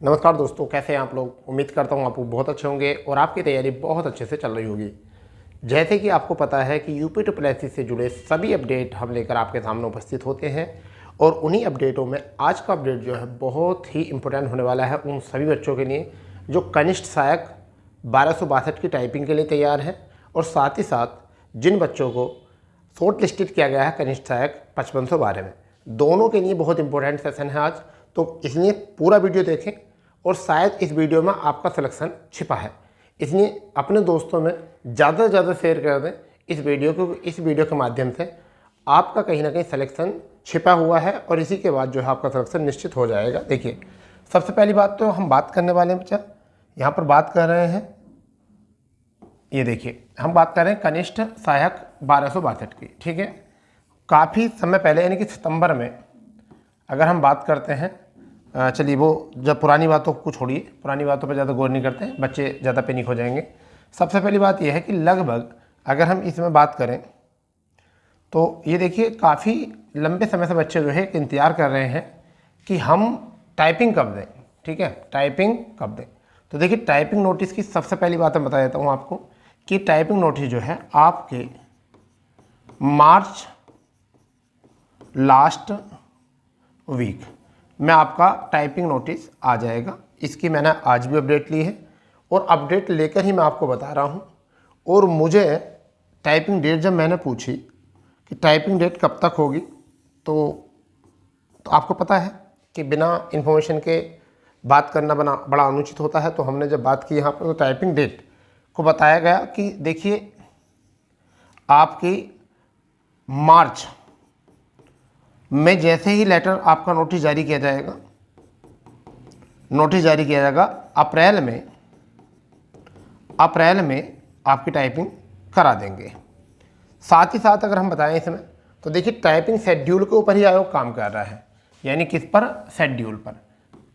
नमस्कार दोस्तों, कैसे हैं आप लोग। उम्मीद करता हूं आप बहुत अच्छे होंगे और आपकी तैयारी बहुत अच्छे से चल रही होगी। जैसे कि आपको पता है कि यूपी ट्रिपल से जुड़े सभी अपडेट हम लेकर आपके सामने उपस्थित होते हैं और उन्हीं अपडेटों में आज का अपडेट जो है बहुत ही इम्पोर्टेंट होने वाला है उन सभी बच्चों के लिए जो कनिष्ठ सहायक 1262 की टाइपिंग के लिए तैयार हैं और साथ ही साथ जिन बच्चों को शॉर्ट लिस्टेड किया गया है कनिष्ठ सहायक 5512 में। दोनों के लिए बहुत इंपॉर्टेंट सेशन है आज, तो इसलिए पूरा वीडियो देखें और शायद इस वीडियो में आपका सिलेक्शन छिपा है, इसलिए अपने दोस्तों में ज़्यादा से ज़्यादा शेयर कर दें इस वीडियो को। इस वीडियो के माध्यम से आपका कहीं ना कहीं सिलेक्शन छिपा हुआ है और इसी के बाद जो है आपका सिलेक्शन निश्चित हो जाएगा। देखिए, सबसे पहली बात तो हम बात करने वाले हैं बच्चा, यहाँ पर बात कर रहे हैं, ये देखिए हम बात कर रहे हैं कनिष्ठ सहायक 1262 की। ठीक है, काफ़ी समय पहले यानी कि सितंबर में अगर हम बात करते हैं, चलिए वो जब पुरानी बातों को छोड़िए, पुरानी बातों पर ज़्यादा गौर नहीं करते हैं, बच्चे ज़्यादा पैनिक हो जाएंगे। सबसे पहली बात यह है कि लगभग अगर हम इसमें बात करें तो ये देखिए काफ़ी लंबे समय से बच्चे जो है इंतज़ार कर रहे हैं कि हम टाइपिंग कब दें। ठीक है, टाइपिंग कब दें। तो देखिए टाइपिंग नोटिस की सबसे पहली बात मैं बता देता हूँ आपको कि टाइपिंग नोटिस जो है आपके मार्च लास्ट वीक में आपका टाइपिंग नोटिस आ जाएगा। इसकी मैंने आज भी अपडेट ली है और अपडेट लेकर ही मैं आपको बता रहा हूँ। और मुझे टाइपिंग डेट जब मैंने पूछी कि टाइपिंग डेट कब तक होगी, तो आपको पता है कि बिना इन्फॉर्मेशन के बात करना बड़ा अनुचित होता है। तो हमने जब बात की यहाँ पर तो टाइपिंग डेट को बताया गया कि देखिए आपकी मार्च में जैसे ही लेटर आपका नोटिस जारी किया जाएगा, अप्रैल में आपकी टाइपिंग करा देंगे। साथ ही साथ अगर हम बताएं इसमें तो देखिए टाइपिंग शेड्यूल के ऊपर ही आयोग काम कर रहा है, यानी किस पर, शेड्यूल पर।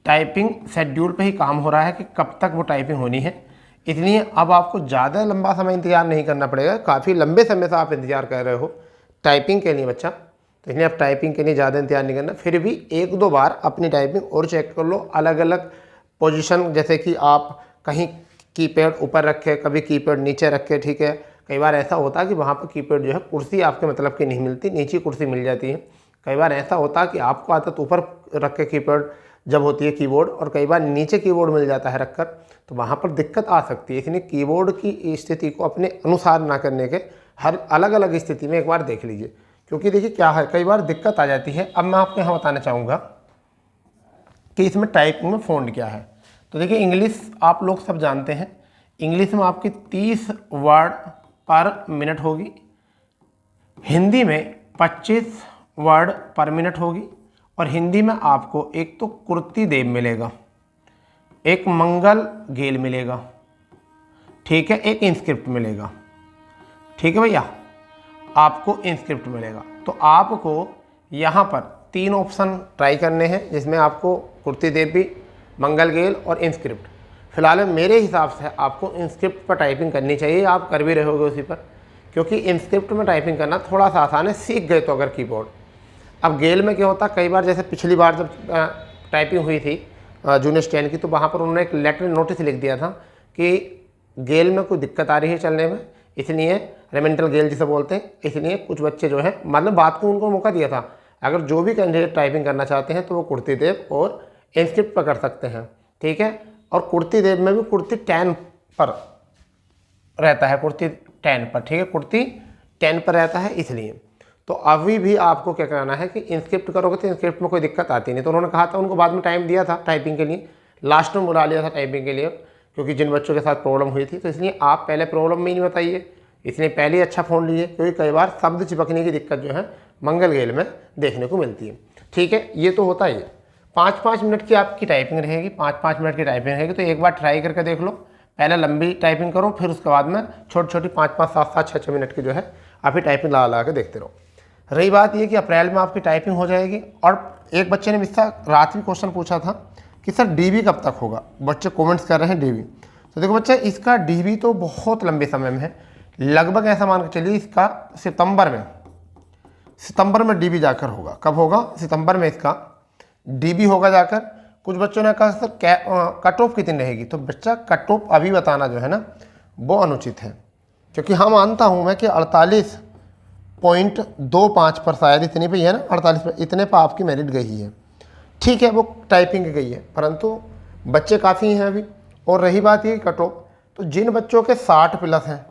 टाइपिंग शेड्यूल पे ही काम हो रहा है कि कब तक वो टाइपिंग होनी है। इसलिए अब आपको ज़्यादा लंबा समय इंतज़ार नहीं करना पड़ेगा। काफ़ी लंबे समय से आप इंतज़ार कर रहे हो टाइपिंग के लिए बच्चा, तो इसलिए आप टाइपिंग के लिए ज़्यादा इंतजार नहीं करना। फिर भी एक दो बार अपनी टाइपिंग और चेक कर लो, अलग अलग पोजीशन, जैसे कि आप कहीं कीपैड ऊपर रखे, कभी कीपैड नीचे रखे। ठीक है, कई बार ऐसा होता है कि वहाँ पर कीपैड जो है कुर्सी आपके मतलब की नहीं मिलती, नीचे कुर्सी मिल जाती है। कई बार ऐसा होता है कि आपको आदत ऊपर रख के कीपैड जब होती है कीबोर्ड, और कई बार नीचे कीबोर्ड मिल जाता है रखकर, तो वहाँ पर दिक्कत आ सकती है। इसलिए कीबोर्ड की स्थिति को अपने अनुसार ना करने के हर अलग अलग स्थिति में एक बार देख लीजिए, क्योंकि देखिए क्या है, कई बार दिक्कत आ जाती है। अब मैं आपको यहाँ बताना चाहूँगा कि इसमें टाइपिंग में फ़ॉन्ट क्या है। तो देखिए इंग्लिश आप लोग सब जानते हैं, इंग्लिश में आपकी 30 वर्ड पर मिनट होगी, हिंदी में 25 वर्ड पर मिनट होगी, और हिंदी में आपको एक तो कुर्ती देव मिलेगा, एक मंगल गेल मिलेगा, ठीक है, एक इंस्क्रिप्ट मिलेगा। ठीक है भैया, आपको इंस्क्रिप्ट मिलेगा। तो आपको यहाँ पर 3 ऑप्शन ट्राई करने हैं, जिसमें आपको कुर्ती देवी, मंगल गेल और इंस्क्रिप्ट। फिलहाल मेरे हिसाब से आपको इंस्क्रिप्ट पर टाइपिंग करनी चाहिए, आप कर भी रहे होगे उसी पर, क्योंकि इंस्क्रिप्ट में टाइपिंग करना थोड़ा सा आसान है, सीख गए तो अगर कीबोर्ड। अब गेल में क्या होता, कई बार जैसे पिछली बार जब टाइपिंग हुई थी जूनियर स्टैंड की, तो वहाँ पर उन्होंने एक लेटर नोटिस लिख दिया था कि गेल में कोई दिक्कत आ रही है चलने में, इसलिए रेमेंटल गेल जिसे बोलते हैं, इसलिए कुछ बच्चे जो है मतलब बात को उनको मौका दिया था, अगर जो भी कैंडिडेट टाइपिंग करना चाहते हैं तो वो कुर्ती देव और इंस्क्रिप्ट पर कर सकते हैं। ठीक है, और कुर्ती देव में भी कुर्ती 10 पर रहता है, कुर्ती 10 पर। ठीक है, कुर्ती 10 पर रहता है, इसलिए तो अभी भी आपको क्या कराना है कि इंस्क्रिप्ट करोगे तो इंस्क्रिप्ट में कोई दिक्कत आती नहीं। तो उन्होंने कहा था, उनको बाद में टाइम दिया था टाइपिंग के लिए, लास्ट में बुला लिया था टाइपिंग के लिए, क्योंकि जिन बच्चों के साथ प्रॉब्लम हुई थी। तो इसलिए आप पहले प्रॉब्लम में ही नहीं बताइए, इसलिए पहले ही अच्छा फ़ोन लीजिए, क्योंकि कई बार शब्द चिपकने की दिक्कत जो है मंगल गेल में देखने को मिलती है। ठीक है, ये तो होता ही है। 5-5 मिनट की आपकी टाइपिंग रहेगी, 5-5 मिनट की टाइपिंग रहेगी। तो एक बार ट्राई करके देख लो, पहले लंबी टाइपिंग करो, फिर उसके बाद में छोटी छोटी 5-5, 7-7, 6-6 मिनट की जो है आप ही टाइपिंग ला के देखते रहो। रही बात ये कि अप्रैल में आपकी टाइपिंग हो जाएगी। और एक बच्चे ने मुझसे रात में क्वेश्चन पूछा था कि सर डीबी कब तक होगा, बच्चे कमेंट्स कर रहे हैं डीबी। तो देखो बच्चा, इसका डीबी तो बहुत लंबे समय में है, लगभग ऐसा मान के चलिए इसका सितंबर में डीबी जाकर होगा। कब होगा? सितंबर में इसका डीबी होगा जाकर। कुछ बच्चों ने कहा सर कट ऑफ कितनी रहेगी, तो बच्चा कट ऑफ अभी बताना जो है ना वो अनुचित है, क्योंकि हम मानता हूँ मैं कि 48.25 पर शायद इतनी पे ही है ना, 48 पर इतने पर आपकी मेरिट गई है। ठीक है, वो टाइपिंग गई है, परंतु बच्चे काफ़ी हैं अभी। और रही बात ये कट ऑफ, तो जिन बच्चों के 60 प्लस हैं,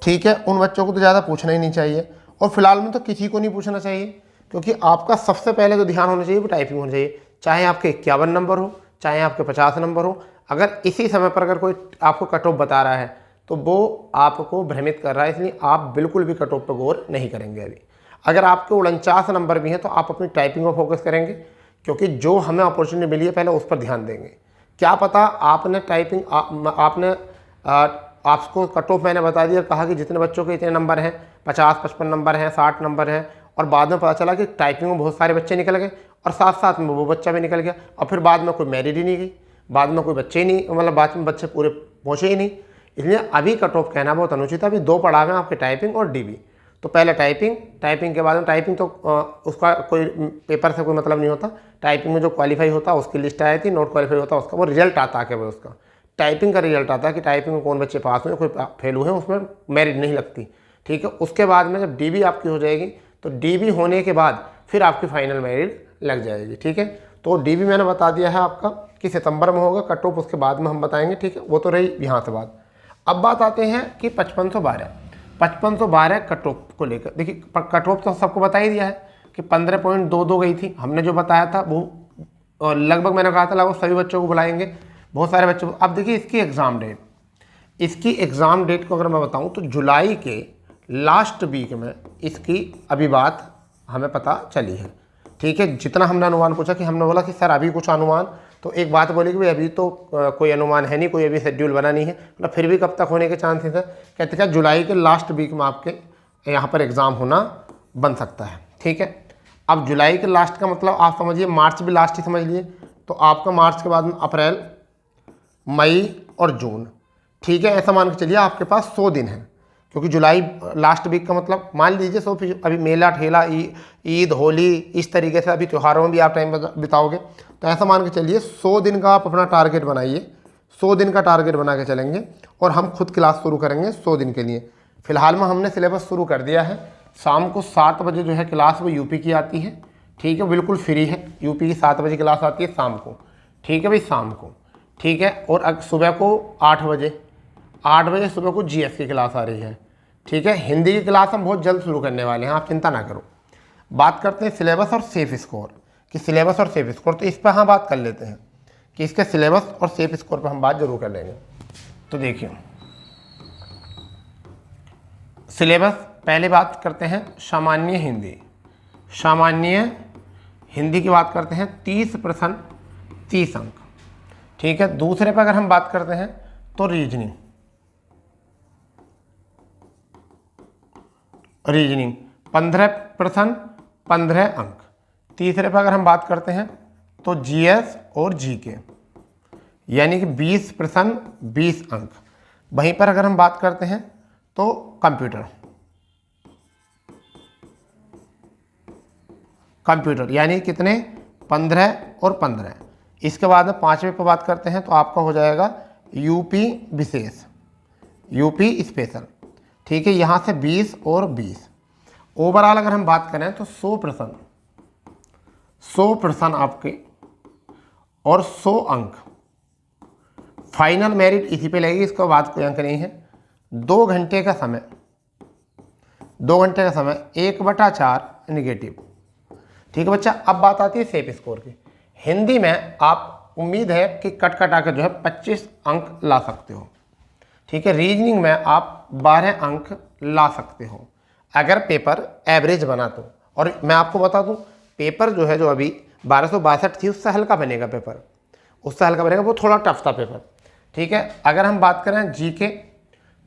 ठीक है, उन बच्चों को तो ज़्यादा पूछना ही नहीं चाहिए, और फिलहाल में तो किसी को नहीं पूछना चाहिए, क्योंकि आपका सबसे पहले जो ध्यान होना चाहिए वो टाइपिंग होना चाहिए। चाहे आपके 51 नंबर हो, चाहे आपके 50 नंबर हो, अगर इसी समय पर अगर कोई आपको कट ऑफ बता रहा है तो वो आपको भ्रमित कर रहा है, इसलिए आप बिल्कुल भी कट ऑफ पर गौर नहीं करेंगे। अभी अगर आपके 49 नंबर भी हैं तो आप अपनी टाइपिंग पर फोकस करेंगे, क्योंकि जो हमें अपॉर्चुनिटी मिली है पहले उस पर ध्यान देंगे। क्या पता आपने टाइपिंग आपको कट ऑफ मैंने बता दिया, कहा कि जितने बच्चों के इतने नंबर हैं, 50-55 नंबर हैं, 60 नंबर हैं, और बाद में पता चला कि टाइपिंग में बहुत सारे बच्चे निकल गए और साथ साथ में वो बच्चा भी निकल गया, और फिर बाद में कोई मेरिट ही नहीं गई, बाद में कोई बच्चे ही नहीं, मतलब बाद में बच्चे पूरे पहुँचे ही नहीं। इसलिए अभी कट ऑफ कहना बहुत अनुचित है। अभी 2 पड़ाव हैं आपके, टाइपिंग और डीबी। तो पहले टाइपिंग के बाद में टाइपिंग तो उसका कोई पेपर से कोई मतलब नहीं होता। टाइपिंग में जो क्वालिफाई होता है उसकी लिस्ट आई थी, नॉट क्वालिफाई होता है उसका वो रिजल्ट आता है, केवल उसका टाइपिंग का रिजल्ट आता है कि टाइपिंग में कौन बच्चे पास हुए, कोई फेल हुए, उसमें मेरिट नहीं लगती। ठीक है, उसके बाद में जब डीबी आपकी हो जाएगी तो डीबी होने के बाद फिर आपकी फाइनल मेरिट लग जाएगी। ठीक है, तो डीबी मैंने बता दिया है आपका कि सितंबर में होगा, कट ऑफ उसके बाद में हम बताएंगे। ठीक है, वो तो रही यहाँ से बात। अब बात आते हैं कि 5512 कट ऑफ को लेकर। देखिए कट ऑफ तो सबको बता ही दिया है कि 15.22 गई थी, हमने जो बताया था वो लगभग मैंने कहा था लगभग सभी बच्चों को बुलाएंगे, बहुत सारे बच्चों को। अब देखिए इसकी एग्ज़ाम डेट को अगर मैं बताऊं तो जुलाई के लास्ट वीक में इसकी अभी बात हमें पता चली है। ठीक है, जितना हमने अनुमान पूछा कि हमने बोला कि सर अभी कुछ अनुमान, तो एक बात बोली कि भाई अभी तो कोई अनुमान है नहीं, कोई अभी शेड्यूल बना नहीं है, मतलब फिर भी कब तक होने के चांसेस है। कहते क्या जुलाई के लास्ट वीक में आपके यहाँ पर एग्ज़ाम होना बन सकता है। ठीक है, अब जुलाई के लास्ट का मतलब आप समझिए मार्च भी लास्ट ही समझ लिए, तो आपका मार्च के बाद में अप्रैल, मई और जून। ठीक है, ऐसा मान के चलिए आपके पास 100 दिन है, क्योंकि जुलाई लास्ट वीक का मतलब मान लीजिए 100, अभी मेला ठेला ईद होली इस तरीके से अभी त्योहारों में भी आप टाइम बिताओगे, तो ऐसा मान के चलिए 100 दिन का आप अपना टारगेट बनाइए। 100 दिन का टारगेट बना के चलेंगे और हम खुद क्लास शुरू करेंगे 100 दिन के लिए। फिलहाल में हमने सिलेबस शुरू कर दिया है। शाम को 7 बजे जो है क्लास वो यूपी की आती है। ठीक है, बिल्कुल फ्री है, यूपी की 7 बजे क्लास आती है शाम को। ठीक है भाई, शाम को। ठीक है, और सुबह को 8 बजे सुबह को जीएस की क्लास आ रही है। ठीक है, हिंदी की क्लास हम बहुत जल्द शुरू करने वाले हैं, आप चिंता ना करो। बात करते हैं सिलेबस और सेफ स्कोर कि सिलेबस और सेफ स्कोर, तो इस पर हम बात कर लेते हैं कि इसके सिलेबस और सेफ स्कोर पर हम बात जरूर कर लेंगे। तो देखिए सिलेबस, पहले बात करते हैं सामान्य हिंदी की बात करते हैं 30 प्रश्न 30 अंक। ठीक है, दूसरे पर अगर हम बात करते हैं तो रीजनिंग 15 प्रश्न 15 अंक। तीसरे पर अगर हम बात करते हैं तो जीएस और जीके, यानी कि 20 प्रश्न 20 अंक। वहीं पर अगर हम बात करते हैं तो कंप्यूटर यानी कितने 15 और 15। इसके बाद में 5वें पर बात करते हैं तो आपका हो जाएगा यूपी विशेष, यूपी स्पेशल। ठीक है, यहाँ से 20 और 20। ओवरऑल अगर हम बात करें तो 100 प्रश्न आपके और 100 अंक। फाइनल मेरिट इसी पे लगेगी, इसके बाद कोई अंक नहीं है। 2 घंटे का समय 1/4 निगेटिव। ठीक है बच्चा, अब बात आती है सेफ स्कोर की। हिंदी में आप उम्मीद है कि कट कटा के जो है 25 अंक ला सकते हो। ठीक है, रीजनिंग में आप 12 अंक ला सकते हो अगर पेपर एवरेज बना तो। और मैं आपको बता दूं पेपर जो है जो अभी 1262 थी उससे हल्का बनेगा पेपर, उससे हल्का बनेगा, वो थोड़ा टफ था पेपर। ठीक है, अगर हम बात करें जीके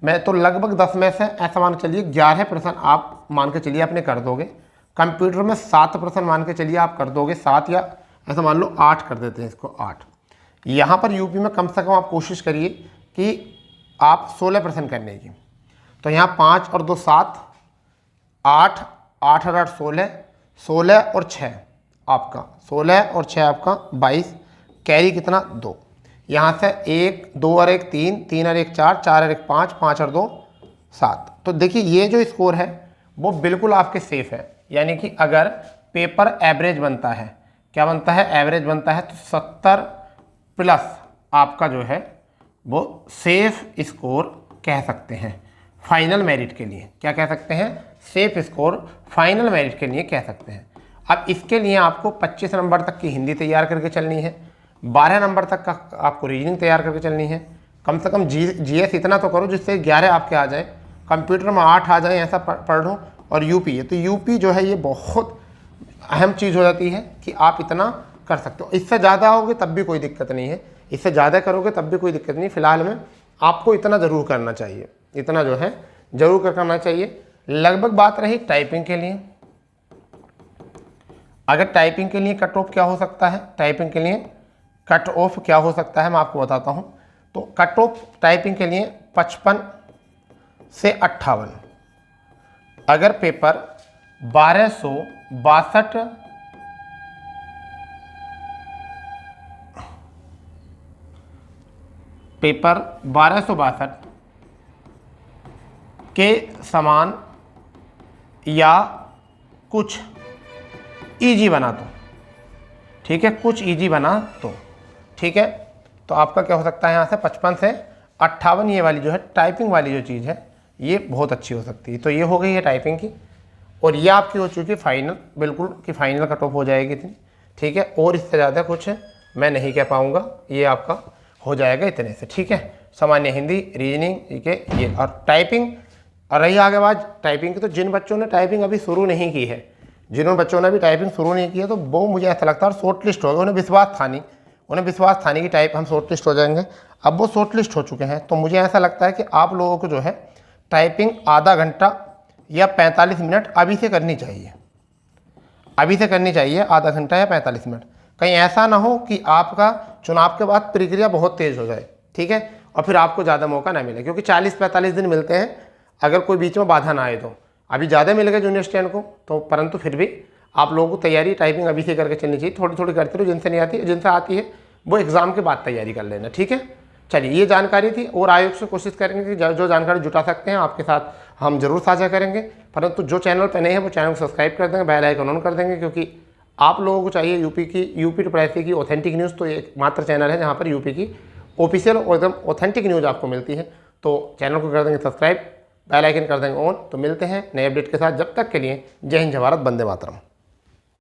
में तो लगभग 10 में से ऐसा मान के चलिए 11 प्रश्न आप मान के चलिए अपने कर दोगे। कंप्यूटर में 7 प्रश्न मान के चलिए आप कर दोगे, 7 या ऐसा मान लो 8 कर देते हैं इसको 8। यहाँ पर यूपी में कम से कम आप कोशिश करिए कि आप 16 प्रश्न करने की, तो यहाँ 5 और 2 7 8 8 और 8 16 16 और 6 आपका 16 और 6 आपका 22, कैरी कितना 2। यहाँ से 1 2 और 1 3, 3 और 1 4, 4 और 1 5, 5 और 2 7। तो देखिए ये जो स्कोर है वो बिल्कुल आपके सेफ है। यानी कि अगर पेपर एवरेज बनता है, क्या बनता है, एवरेज बनता है, तो 70 प्लस आपका जो है वो सेफ स्कोर कह सकते हैं फाइनल मेरिट के लिए। क्या कह सकते हैं, सेफ स्कोर फाइनल मेरिट के लिए कह सकते हैं। अब इसके लिए आपको 25 नंबर तक की हिंदी तैयार करके चलनी है, 12 नंबर तक का आपको रीजनिंग तैयार करके चलनी है, कम से कम जीएस इतना तो करो जिससे 11 आपके आ जाए, कंप्यूटर में 8 आ जाए, ऐसा पढ़ लो। और यूपी है तो यूपी जो है ये बहुत अहम चीज़ हो जाती है कि आप इतना कर सकते हो। इससे ज़्यादा होगे तब भी कोई दिक्कत नहीं है, इससे ज़्यादा करोगे तब भी कोई दिक्कत नहीं। फिलहाल में आपको इतना ज़रूर करना चाहिए, इतना जो है ज़रूर करना चाहिए। लगभग बात रही टाइपिंग के लिए। अगर टाइपिंग के लिए कट ऑफ क्या हो सकता है, टाइपिंग के लिए कट ऑफ क्या हो सकता है मैं आपको बताता हूँ। तो कट ऑफ टाइपिंग के लिए 55 से 58। अगर पेपर 1262 पेपर 1262 के समान या कुछ इजी बना तो, ठीक है, कुछ इजी बना तो ठीक है, तो आपका क्या हो सकता है यहाँ से 55 से 58 ये वाली जो है टाइपिंग वाली जो चीज़ है ये बहुत अच्छी हो सकती है। तो ये हो गई है टाइपिंग की, और ये आपकी हो चुकी है फाइनल, बिल्कुल कि फाइनल कट ऑफ हो जाएगी इतनी, ठीक है। और इससे ज़्यादा कुछ मैं नहीं कह पाऊँगा, ये आपका हो जाएगा इतने से, ठीक है। सामान्य हिंदी, रीजनिंग, ठीक है, ये और टाइपिंग। और रही आगे बात टाइपिंग की, तो जिन बच्चों ने टाइपिंग अभी शुरू नहीं की है, जिन बच्चों ने अभी टाइपिंग शुरू नहीं की है, तो वो मुझे ऐसा लगता है शॉर्ट लिस्ट हो गए, उन्हें विश्वास था नहीं कि टाइप हम शॉर्ट लिस्ट हो जाएंगे। अब वो शॉर्ट लिस्ट हो चुके हैं, तो मुझे ऐसा लगता है कि आप लोगों को जो है टाइपिंग आधा घंटा या 45 मिनट अभी से करनी चाहिए, अभी से करनी चाहिए, आधा घंटा या 45 मिनट। कहीं ऐसा ना हो कि आपका चुनाव के बाद प्रक्रिया बहुत तेज़ हो जाए, ठीक है, और फिर आपको ज़्यादा मौका ना मिले, क्योंकि 40-45 दिन मिलते हैं अगर कोई बीच में बाधा ना आए तो। अभी ज़्यादा मिल गए जूनियर स्टैंड को तो, परंतु फिर भी आप लोगों को तैयारी टाइपिंग अभी से करके चलनी चाहिए, थोड़ी थोड़ी करते रहो, जिनसे नहीं आती है, जिनसे आती है वो एग्ज़ाम के बाद तैयारी कर लेना, ठीक है। चलिए ये जानकारी थी, और आयोग से कोशिश करेंगे कि जो जानकारी जुटा सकते हैं आपके साथ हम जरूर साझा करेंगे। परंतु जो चैनल पर नए हैं वो चैनल को सब्सक्राइब कर देंगे, बेल आइकन ऑन कर देंगे, क्योंकि आप लोगों को चाहिए यूपी टू एससी की ऑथेंटिक न्यूज़। तो एक मात्र चैनल है जहाँ पर यूपी की ऑफिशियल और एकदम ऑथेंटिक न्यूज़ आपको मिलती है। तो चैनल को कर देंगे सब्सक्राइब, बेल आइकन कर देंगे ऑन। तो मिलते हैं नए अपडेट के साथ, जब तक के लिए जय हिंद, जय भारत, वंदे मातरम।